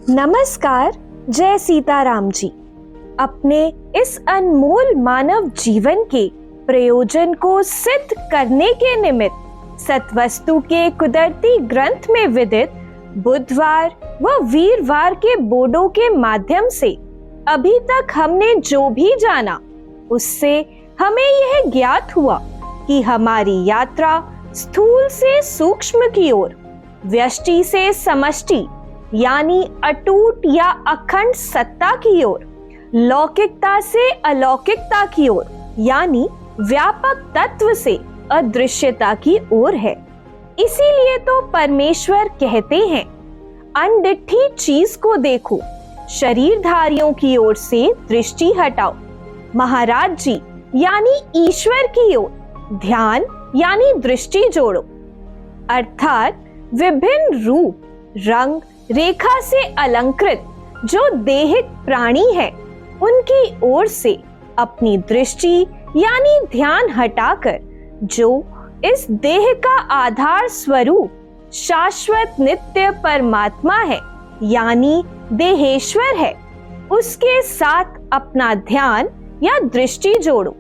नमस्कार, जय सीताराम जी। अपने इस अनमोल मानव जीवन के प्रयोजन को सिद्ध करने के निमित्त सतवस्तु के कुदरती ग्रंथ में विदित बुधवार व वीरवार के बोर्डों के माध्यम से अभी तक हमने जो भी जाना, उससे हमें यह ज्ञात हुआ कि हमारी यात्रा स्थूल से सूक्ष्म की ओर, व्यष्टि से समष्टि यानी अटूट या अखंड सत्ता की ओर, लौकिकता से अलौकिकता की ओर यानी व्यापक तत्व से अदृश्यता की ओर है। इसीलिए तो परमेश्वर कहते हैं, अनडिठी चीज को देखो, शरीरधारियों की ओर से दृष्टि हटाओ। महाराज जी यानी ईश्वर की ओर ध्यान यानी दृष्टि जोड़ो। अर्थात विभिन्न रूप, रंग, रेखा से अलंकृत जो देहिक प्राणी है, उनकी ओर से अपनी दृष्टि यानी ध्यान हटाकर जो इस देह का आधार स्वरूप शाश्वत नित्य परमात्मा है यानी देहेश्वर है, उसके साथ अपना ध्यान या दृष्टि जोड़ो,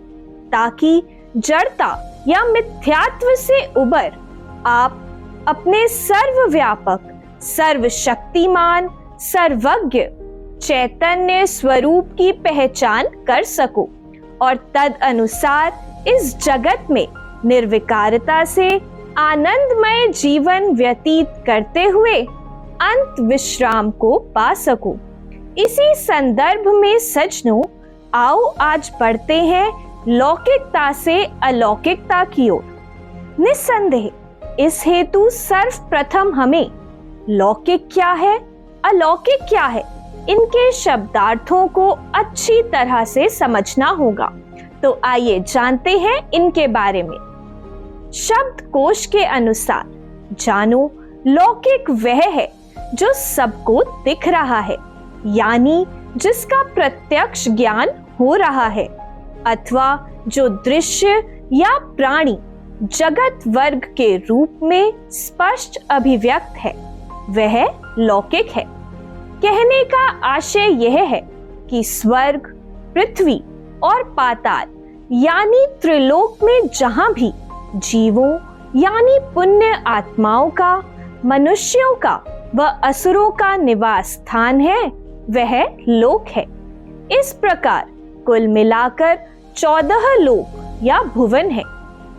ताकि जड़ता या मिथ्यात्व से उबर आप अपने सर्वव्यापक, सर्वशक्तिमान, सर्वज्ञ चैतन्य स्वरूप की पहचान कर सको और तद अनुसार इस जगत में निर्विकारता से आनंदमय जीवन व्यतीत करते हुए अंत विश्राम को पा सको। इसी संदर्भ में सज्जनों, आओ आज बढ़ते हैं लौकिकता से अलौकिकता की ओर। निस्संदेह इस हेतु सर्वप्रथम हमें लौकिक क्या है, अलौकिक क्या है, इनके शब्दार्थों को अच्छी तरह से समझना होगा। तो आइए जानते हैं इनके बारे में। शब्दकोश के अनुसार जानो, लौकिक वह है जो सबको दिख रहा है यानी जिसका प्रत्यक्ष ज्ञान हो रहा है, अथवा जो दृश्य या प्राणी जगत वर्ग के रूप में स्पष्ट अभिव्यक्त है, वह लौकिक है। कहने का आशय यह है कि स्वर्ग, पृथ्वी और पाताल यानी त्रिलोक में जहां भी जीवों यानी पुण्य आत्माओं का, मनुष्यों का व असुरों का निवास स्थान है, वह लोक है। इस प्रकार कुल मिलाकर 14 लोक या भुवन है।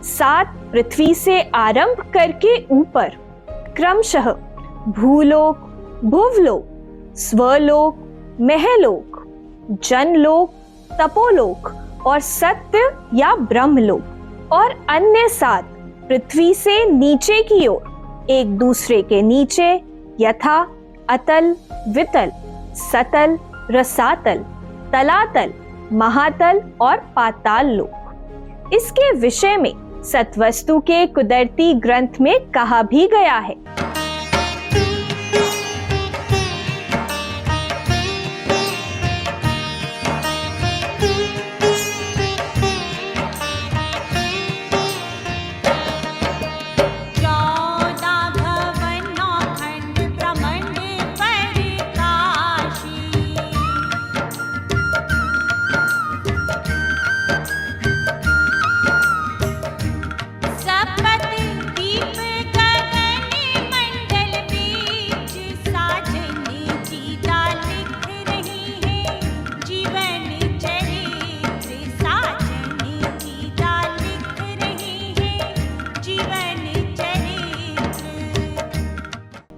7 पृथ्वी से आरंभ करके ऊपर क्रमशः भूलोक, भुवलोक, स्वलोक, महलोक, जनलोक, तपोलोक और सत्य या ब्रह्मलोक, और अन्य 7 पृथ्वी से नीचे की ओर एक दूसरे के नीचे यथा अतल, वितल, सतल, रसातल, तलातल, महातल और पाताल लोक। इसके विषय में सतवस्तु के कुदरती ग्रंथ में कहा भी गया है।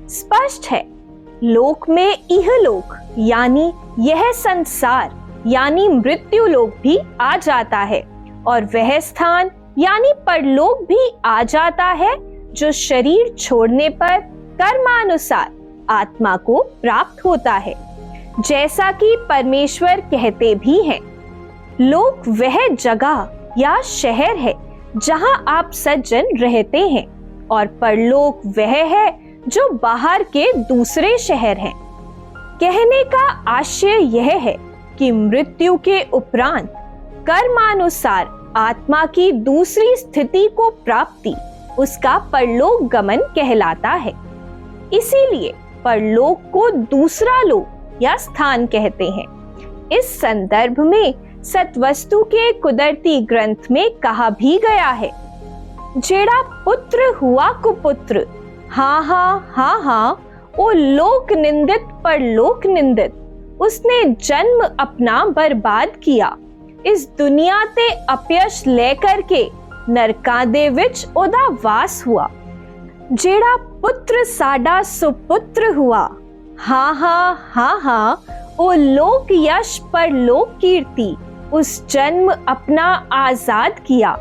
स्पष्ट है, लोक में इहलोक यानी यह संसार यानी मृत्यु लोक भी आ जाता है, और वह स्थान यानी परलोक भी आ जाता है जो शरीर छोड़ने पर कर्मानुसार आत्मा को प्राप्त होता है। जैसा कि परमेश्वर कहते भी हैं, लोक वह जगह या शहर है जहां आप सज्जन रहते हैं, और परलोक वह है जो बाहर के दूसरे शहर हैं। कहने का आशय यह है कि मृत्यु के उपरांत कर्मानुसार आत्मा की दूसरी स्थिति को प्राप्ति उसका परलोक गमन कहलाता है। इसीलिए परलोक को दूसरा लोक या स्थान कहते हैं। इस संदर्भ में सतवस्तु के कुदरती ग्रंथ में कहा भी गया है, जेड़ा पुत्र हुआ कुपुत्र, हाँ, ओ लोक निंदित परलोक निंदित, उसने जन्म अपना बर्बाद किया, इस दुनिया ते अपयश लेकर के नरकां दे विच ओदा वास हुआ। जेड़ा पुत्र साडा सुपुत्र हुआ, हाँ, ओ लोक यश परलोक कीर्ति, उस जन्म अपना आजाद किया,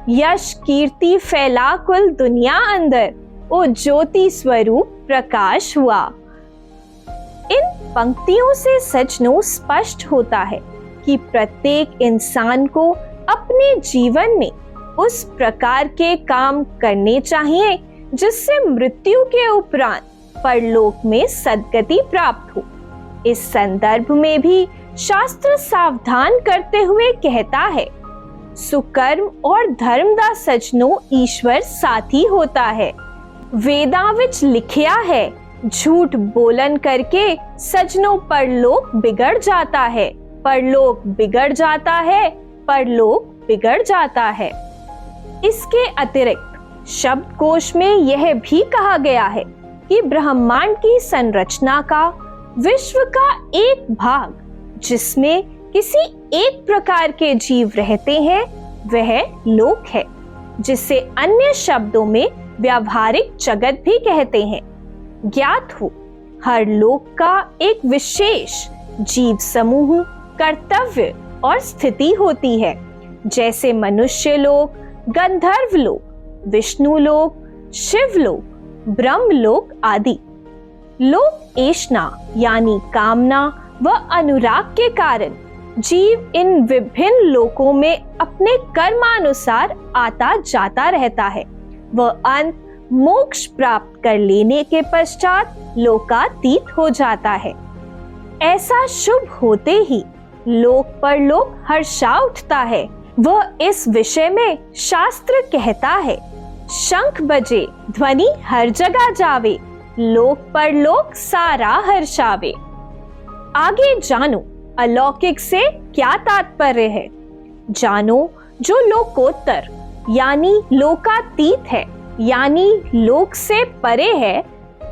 यश कीर्ति फैला कुल दुनिया अंदर, ओ ज्योति स्वरूप प्रकाश हुआ। इन पंक्तियों से सज्जनों स्पष्ट होता है कि प्रत्येक इंसान को अपने जीवन में उस प्रकार के काम करने चाहिए जिससे मृत्यु के उपरांत परलोक में सद्गति प्राप्त हो। इस संदर्भ में भी शास्त्र सावधान करते हुए कहता है, सुकर्म और धर्म दा सज्जनों ईश्वर साथी होता है। वेदां विच लिखिया है, झूठ बोलन करके सज्जनों परलोक बिगड़ जाता है, परलोक बिगड़ जाता है, परलोक बिगड़ जाता है। इसके अतिरिक्त शब्दकोश में यह भी कहा गया है कि ब्रह्मांड की संरचना का विश्व का एक भाग जिसमें किसी एक प्रकार के जीव रहते हैं वह लोक है, जिसे अन्य शब्दों में व्यावहारिक जगत भी कहते हैं। ज्ञात हो, हर लोक का एक विशेष जीव समूह, कर्तव्य और स्थिति होती है, जैसे मनुष्य लोक, गंधर्व लोक, विष्णु लोक, शिव लोक, ब्रह्म लोक आदि। लोक ऐष्णा यानी कामना व अनुराग के कारण जीव इन विभिन्न लोकों में अपने कर्मानुसार आता जाता रहता है। वह अंत मोक्ष प्राप्त कर लेने के पश्चात लोकातीत हो जाता है। ऐसा शुभ होते ही लोक परलोक हर्षा उठता है। वह इस विषय में शास्त्र कहता है, शंख बजे ध्वनि हर जगह जावे, लोक परलोक सारा हर्षावे। आगे जानो अलौकिक से क्या तात्पर्य है। जानो जो लोकोत्तर यानी लोकातीत है, यानी लोक से परे है,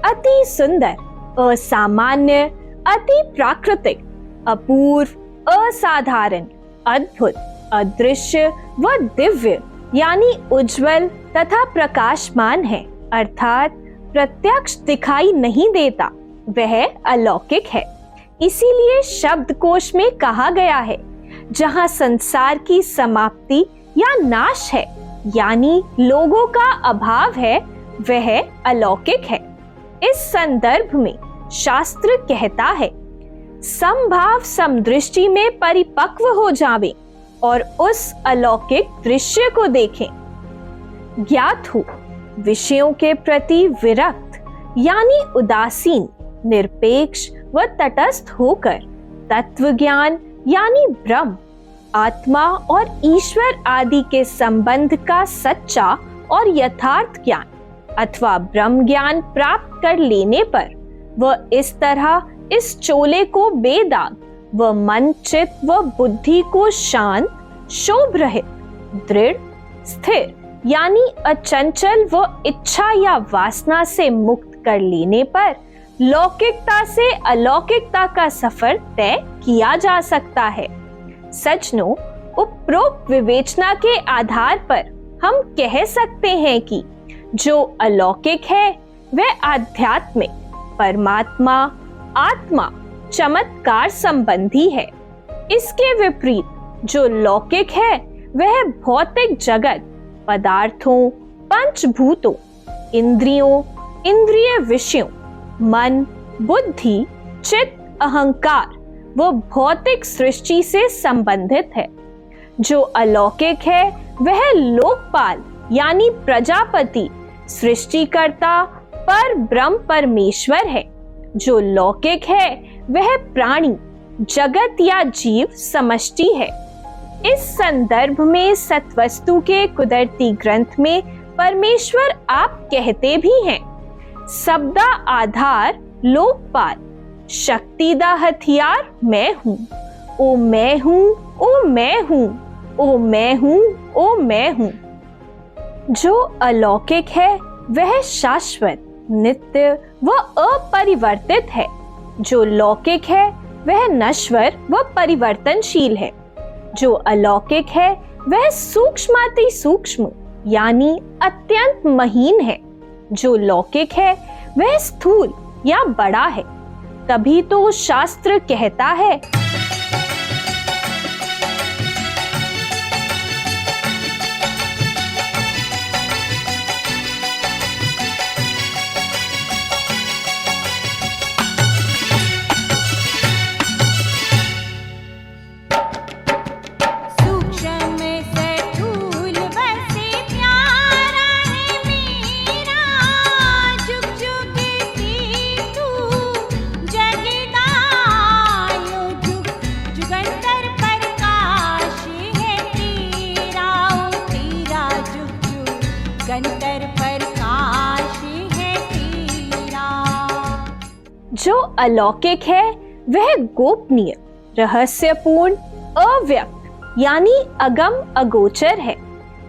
अति सुंदर, असामान्य, अति प्राकृतिक, अपूर्व, असाधारण, अद्भुत, अदृश्य व दिव्य यानी उज्जवल तथा प्रकाशमान है, अर्थात प्रत्यक्ष दिखाई नहीं देता, वह अलौकिक है। इसीलिए शब्दकोश में कहा गया है, जहां संसार की समाप्ति या नाश है यानी लोगों का अभाव है, वह अलौकिक है। इस संदर्भ में शास्त्र कहता है, समभाव समदृष्टि में परिपक्व हो जावे और उस अलौकिक दृश्य को देखें। ज्ञात हो, विषयों के प्रति विरक्त यानी उदासीन, निरपेक्ष व तटस्थ होकर तत्व ज्ञान यानी ब्रह्म, आत्मा और ईश्वर आदि के संबंध का सच्चा और यथार्थ ज्ञान अथवा ब्रह्म ज्ञान प्राप्त कर लेने पर वह इस तरह इस चोले को बेदाग व मन, चित्त व बुद्धि को शांत, शोभ रहित, दृढ़, स्थिर यानी अचंचल व इच्छा या वासना से मुक्त कर लेने पर लौकिकता से अलौकिकता का सफर तय किया जा सकता है। सज्जनों, उपरोक्त विवेचना के आधार पर हम कह सकते हैं कि जो अलौकिक है वह आध्यात्मिक, परमात्मा, आत्मा, चमत्कार संबंधी है। इसके विपरीत जो लौकिक है वह भौतिक जगत, पदार्थों, पंचभूतों, इंद्रियों, इंद्रिय विषयों, मन, बुद्धि, चित्त अहंकार वो भौतिक सृष्टि से संबंधित है। जो अलौकिक है वह लोकपाल यानी प्रजापति, सृष्टिकर्ता, पर ब्रह्म परमेश्वर है। जो लौकिक है वह प्राणी, जगत या जीव समष्टि है। इस संदर्भ में सत्वस्तु के कुदरती ग्रंथ में परमेश्वर आप कहते भी हैं, सबदा आधार लोकपाल, शक्तिदा हथियार मैं हूँ, ओ मैं हूँ, ओ मैं हूँ, ओ मैं हूँ, ओ मैं हूँ। जो अलौकिक है वह शाश्वत, नित्य व अपरिवर्तित है। जो लौकिक है वह नश्वर व परिवर्तनशील है। जो अलौकिक है वह सूक्ष्माति सूक्ष्म यानी अत्यंत महीन है। जो लौकिक है वह स्थूल या बड़ा है। तभी तो शास्त्र कहता है, जो अलौकिक है वह गोपनीय, रहस्यपूर्ण, अव्यक्त यानी अगम अगोचर है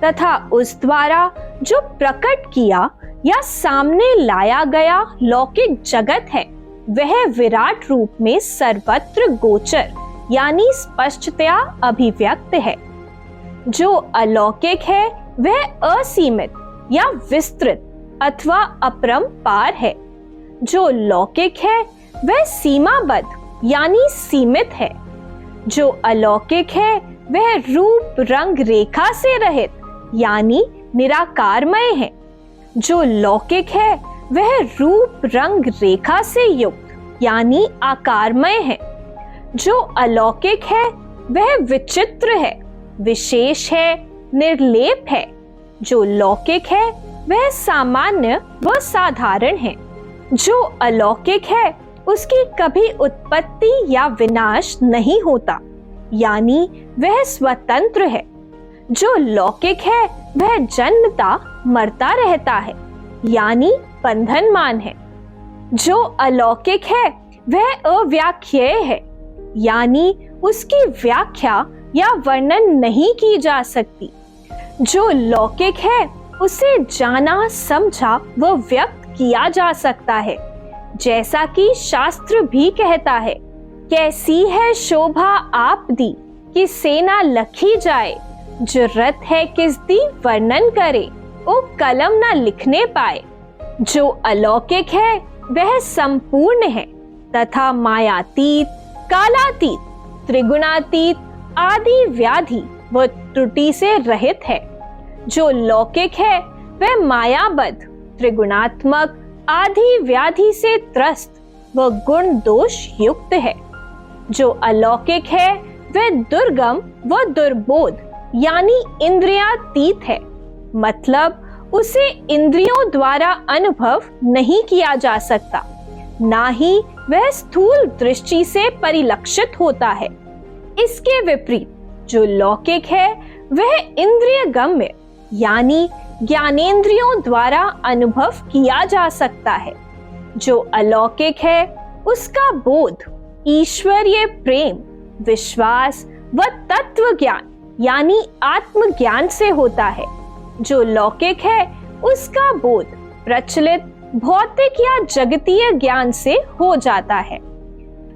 तथा उस द्वारा जो प्रकट किया या सामने लाया गया लौकिक जगत है वह विराट रूप में सर्वत्र गोचर यानी स्पष्टतया अभिव्यक्त है। जो अलौकिक है वह असीमित या विस्तृत अथवा अपरंपार है। जो लौकिक है वह सीमाबद्ध यानी सीमित है। जो अलौकिक है वह रूप रंग रेखा से रहित यानी निराकारमय है। जो लौकिक है वह रूप रंग रेखा से युक्त यानी आकारमय है। जो अलौकिक है वह विचित्र है, विशेष है, निर्लेप है। जो लौकिक है वह सामान्य व साधारण है। जो अलौकिक है उसकी कभी उत्पत्ति या विनाश नहीं होता यानी वह स्वतंत्र है। जो लौकिक है वह जन्मता मरता रहता है यानी बंधनमान है। जो अलौकिक है वह अव्याख्येय है यानी उसकी व्याख्या या वर्णन नहीं की जा सकती। जो लौकिक है उसे जाना, समझा व व्यक्त किया जा सकता है, जैसा कि शास्त्र भी कहता है, कैसी है शोभा आप दी कि सेना लखी जाए, जुर्रत है किस दी वर्णन करे, ओ कलम ना लिखने पाए। जो अलौकिक है वह संपूर्ण है तथा मायातीत, कालातीत, त्रिगुणातीत, आदि व्याधि व त्रुटि से रहित है। जो लौकिक है वह मायाबद्ध, त्रिगुणात्मक, आदि व्याधि से त्रस्त व गुण दोष युक्त है। जो अलौकिक है वह दुर्गम व दुर्बोध यानी इंद्रियातीत है, मतलब उसे इंद्रियों द्वारा अनुभव नहीं किया जा सकता, ना ही वह स्थूल दृष्टि से परिलक्षित होता है। इसके विपरीत जो लौकिक है वह इंद्रिय गम्य यानी ज्ञानेंद्रियों द्वारा अनुभव किया जा सकता है। जो अलौकिक है उसका बोध ईश्वरीय प्रेम, विश्वास व तत्व ज्ञान यानी आत्मज्ञान से होता है। जो लौकिक है उसका बोध प्रचलित भौतिक या जगतीय ज्ञान से हो जाता है।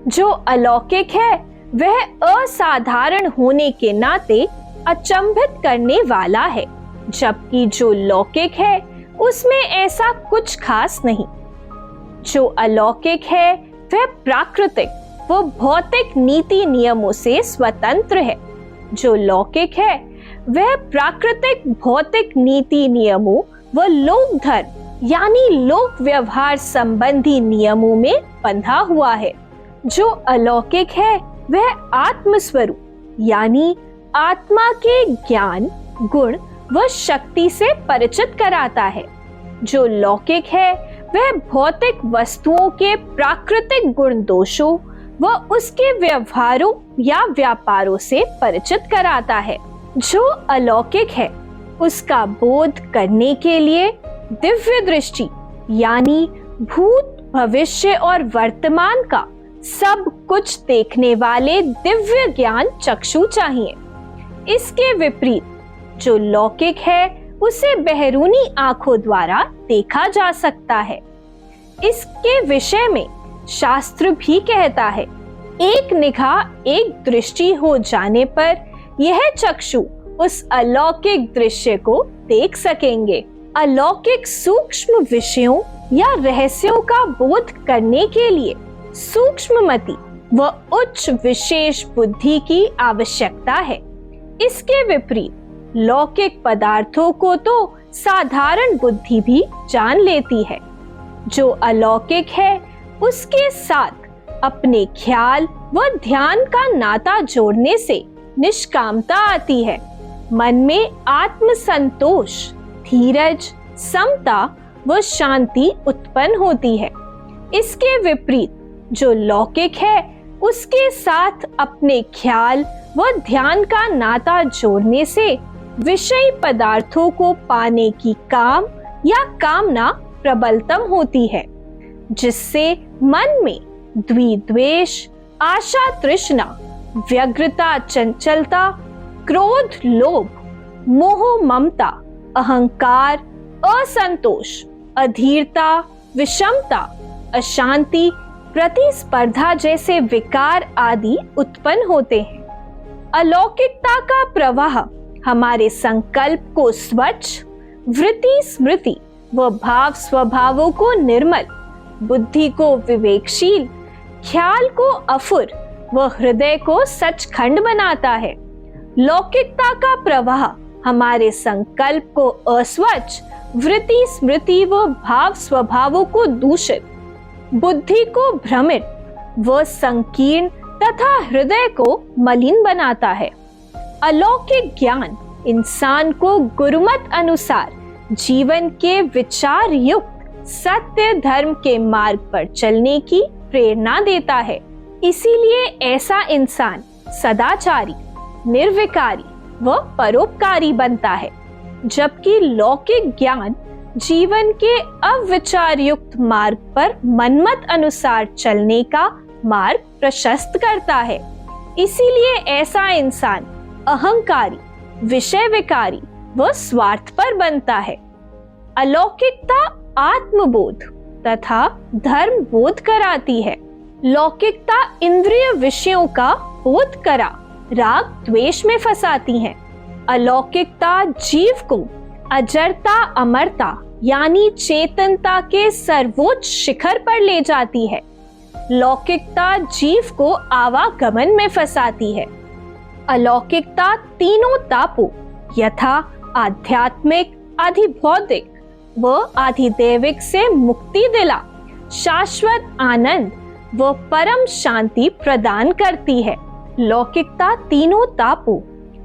जो अलौकिक है वह असाधारण होने के नाते अचंभित करने वाला है, जबकि जो लौकिक है उसमें ऐसा कुछ खास नहीं। जो अलौकिक है वह प्राकृतिक व भौतिक नीति नियमों से स्वतंत्र है। जो लौकिक है वह प्राकृतिक भौतिक नीति नियमों व लोक धर्म यानी लोक व्यवहार संबंधी नियमों में बंधा हुआ है। जो अलौकिक है वह आत्म स्वरूप यानी आत्मा के ज्ञान, गुण व शक्ति से परिचित कराता है। जो लौकिक है वह भौतिक वस्तुओं के प्राकृतिक गुण दोषों व उसके व्यवहारों या व्यापारों से परिचित कराता है। जो अलौकिक है उसका बोध करने के लिए दिव्य दृष्टि यानी भूत, भविष्य और वर्तमान का सब कुछ देखने वाले दिव्य ज्ञान चक्षु चाहिए। इसके विपरीत जो लौकिक है उसे बहरूनी आंखों द्वारा देखा जा सकता है। इसके विषय में शास्त्र भी कहता है, एक निगाह एक दृष्टि हो जाने पर यह चक्षु उस अलौकिक दृश्य को देख सकेंगे। अलौकिक सूक्ष्म विषयों या रहस्यों का बोध करने के लिए सूक्ष्ममति व उच्च विशेष बुद्धि की आवश्यकता है। इसके विपरीत लौकिक पदार्थों को तो साधारण बुद्धि भी जान लेती है। जो अलौकिक है उसके साथ अपने ख्याल व ध्यान का नाता जोड़ने से निष्कामता आती है। मन में आत्म संतोष, धीरज, समता व शांति उत्पन्न होती है। इसके विपरीत जो लौकिक है उसके साथ अपने ख्याल व ध्यान का नाता जोड़ने से विषयी पदार्थों को पाने की काम या कामना प्रबलतम होती है, जिससे मन में द्वेष, आशा, तृष्णा, व्यग्रता, चंचलता, क्रोध, लोभ, मोह, ममता, अहंकार, असंतोष, अधीरता, विषमता, अशांति, प्रतिस्पर्धा जैसे विकार आदि उत्पन्न होते हैं। अलौकिकता का प्रवाह हमारे संकल्प को स्वच्छ, वृत्ति स्मृति व भाव स्वभावों को निर्मल, बुद्धि को विवेकशील, ख्याल को अफुर व हृदय को सचखंड बनाता है। लौकिकता का प्रवाह हमारे संकल्प को अस्वच्छ, वृत्ति स्मृति व भाव स्वभावों को दूषित, बुद्धि को भ्रमित व संकीर्ण तथा हृदय को मलिन बनाता है। अलौकिक ज्ञान इंसान को गुरुमत अनुसार जीवन के विचार युक्त सत्य धर्म के मार्ग पर चलने की प्रेरणा देता है। इसीलिए ऐसा इंसान सदाचारी, निर्विकारी व परोपकारी बनता है, जबकि लौकिक ज्ञान जीवन के अविचार युक्त मार्ग पर मनमत अनुसार चलने का मार्ग प्रशस्त करता है। इसीलिए ऐसा इंसान अहंकारी, विषय विकारी व स्वार्थपर बनता है। अलौकिकता आत्मबोध तथा धर्म बोध कराती है। लौकिकता इंद्रिय विषयों का बोध करा राग द्वेष में फंसाती है। अलौकिकता जीव को अजरता, अमरता यानी चेतनता के सर्वोच्च शिखर पर ले जाती है। लौकिकता जीव को आवागमन में फंसाती है। अलौकिकता तीनों तापों यथा आध्यात्मिक, अधिभौतिक व अधिदैविक से मुक्ति दिला शाश्वत आनंद व परम शांति प्रदान करती है। लौकिकता तीनों तापों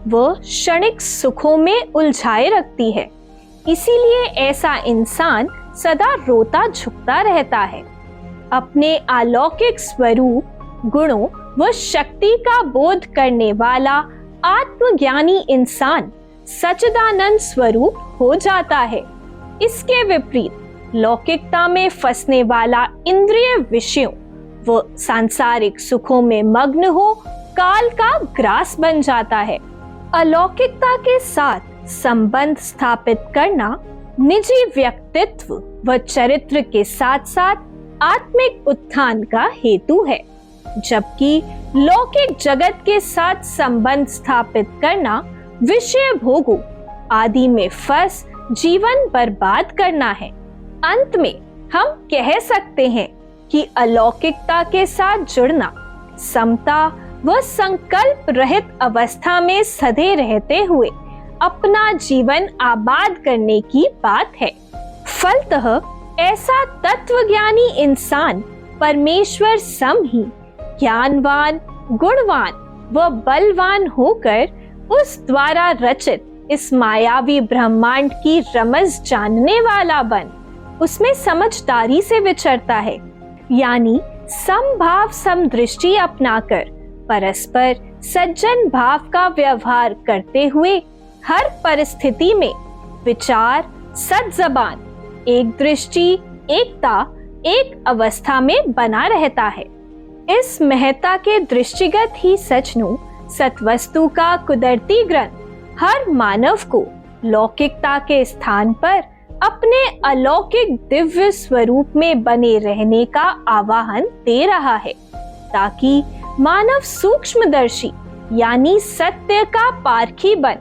व क्षणिक सुखों में उलझाए रखती है। इसीलिए ऐसा इंसान सदा रोता झुकता रहता है। अपने अलौकिक स्वरूप, गुणों व शक्ति का बोध करने वाला आत्मज्ञानी इंसान सच्चिदानंद स्वरूप हो जाता है। इसके विपरीत लौकिकता में फंसने वाला इंद्रिय विषयों व सांसारिक सुखों में मग्न हो काल का ग्रास बन जाता है। अलौकिकता के साथ संबंध स्थापित करना निजी व्यक्तित्व व चरित्र के साथ साथ आत्मिक उत्थान का हेतु है, जबकि लौकिक जगत के साथ संबंध स्थापित करना विषय भोगों आदि में फंस जीवन बर्बाद करना है। अंत में हम कह सकते हैं कि अलौकिकता के साथ जुड़ना समता व संकल्प रहित अवस्था में सधे रहते हुए अपना जीवन आबाद करने की बात है। फलतः ऐसा तत्वज्ञानी इंसान परमेश्वर सम ही ज्ञानवान, गुणवान व बलवान होकर उस द्वारा रचित इस मायावी ब्रह्मांड की रमज जानने वाला बन उसमें समझदारी से विचरता है, यानी समभाव समदृष्टि अपनाकर परस्पर सज्जन भाव का व्यवहार करते हुए हर परिस्थिति में विचार, सद्जबान, एक दृष्टि, एकता, एक अवस्था में बना रहता है। इस महत्ता के दृष्टिगत ही सचनु सत्वस्तु का कुदरती ग्रंथ हर मानव को लौकिकता के स्थान पर अपने अलौकिक दिव्य स्वरूप में बने रहने का आवाहन दे रहा है, ताकि मानव सूक्ष्मदर्शी यानी सत्य का पारखी बन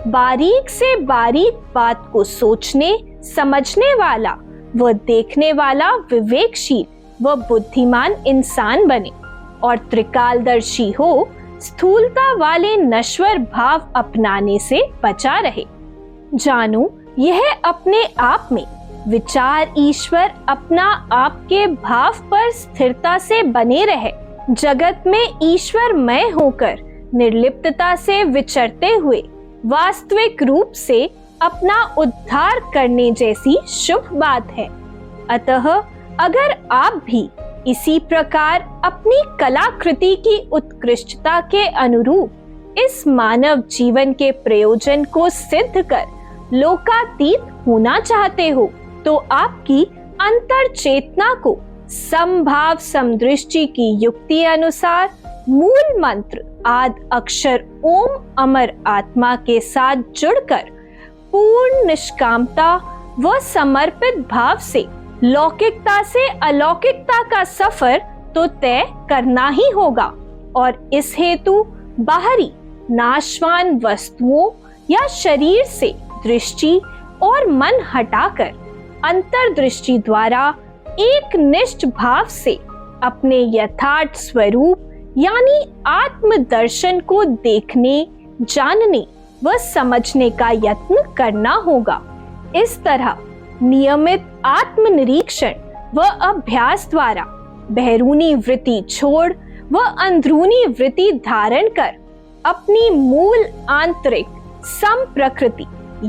बारीक से बारीक बात को सोचने, समझने वाला व देखने वाला विवेकशील व बुद्धिमान इंसान बने और त्रिकालदर्शी हो, स्थूलता वाले नश्वर भाव अपनाने से बचा रहे। जानो, यह अपने आप में विचार ईश्वर अपना आपके भाव पर स्थिरता से बने रहे, जगत में ईश्वरमय होकर निर्लिप्तता से विचरते हुए वास्तविक रूप से अपना उद्धार करने जैसी शुभ बात है। अतः अगर आप भी इसी प्रकार अपनी कलाकृति की उत्कृष्टता के अनुरूप इस मानव जीवन के प्रयोजन को सिद्ध कर लोकातीत होना चाहते हो, तो आपकी अंतर चेतना को समभाव समदृष्टि की युक्ति अनुसार मूल मंत्र आदि अक्षर ओम अमर आत्मा के साथ जुड़कर पूर्ण निष्कामता व समर्पित भाव से लौकिकता से अलौकिकता का सफर तो तय करना ही होगा और इस हेतु बाहरी नाशवान वस्तुओं या शरीर से दृष्टि और मन हटाकर अंतर्दृष्टि द्वारा एक निष्ठ भाव से अपने यथार्थ स्वरूप यानी आत्मदर्शन को देखने, जानने व समझने का यत्न करना होगा। इस तरह नियमित आत्मनिरीक्षण व अभ्यास द्वारा बहरूनी वृत्ति छोड़ व अंदरूनी वृत्ति धारण कर अपनी मूल आंतरिक सम प्रकृति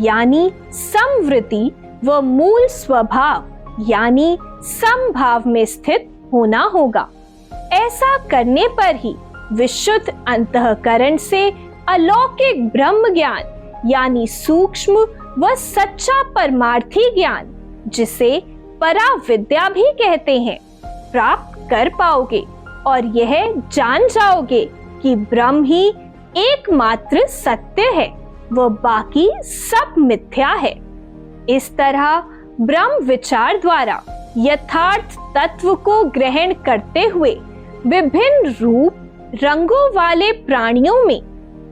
यानी समवृत्ति व मूल स्वभाव यानी समभाव में स्थित होना होगा। ऐसा करने पर ही विशुद्ध अंतःकरण से अलौकिक ब्रह्म ज्ञान यानी सूक्ष्म व सच्चा परमार्थी ज्ञान, जिसे पराविद्या भी कहते हैं, प्राप्त कर पाओगे और यह जान जाओगे कि ब्रह्म ही एकमात्र सत्य है व बाकी सब मिथ्या है। इस तरह ब्रह्म विचार द्वारा यथार्थ तत्व को ग्रहण करते हुए विभिन्न रूप रंगों वाले प्राणियों में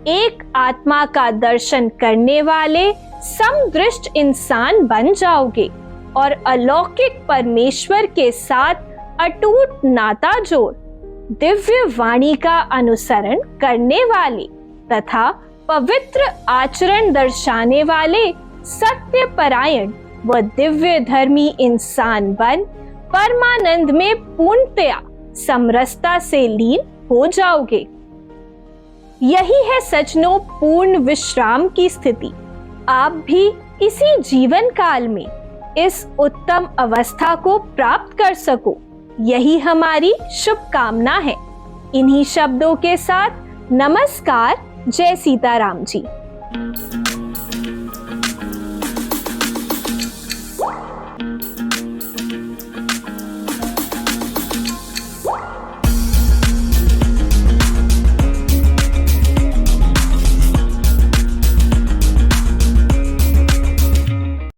एक आत्मा का दर्शन करने वाले समदृष्ट इंसान बन जाओगे और अलौकिक परमेश्वर के साथ अटूट नाता जोड़ दिव्य वाणी का अनुसरण करने वाले तथा पवित्र आचरण दर्शाने वाले सत्य परायण व दिव्य धर्मी इंसान बन परमानंद में पूर्णतया समरसता से लीन हो जाओगे। यही है सचनो पूर्ण विश्राम की स्थिति। आप भी इसी जीवन काल में इस उत्तम अवस्था को प्राप्त कर सको, यही हमारी शुभकामना है। इन्हीं शब्दों के साथ नमस्कार। जय सीताराम जी।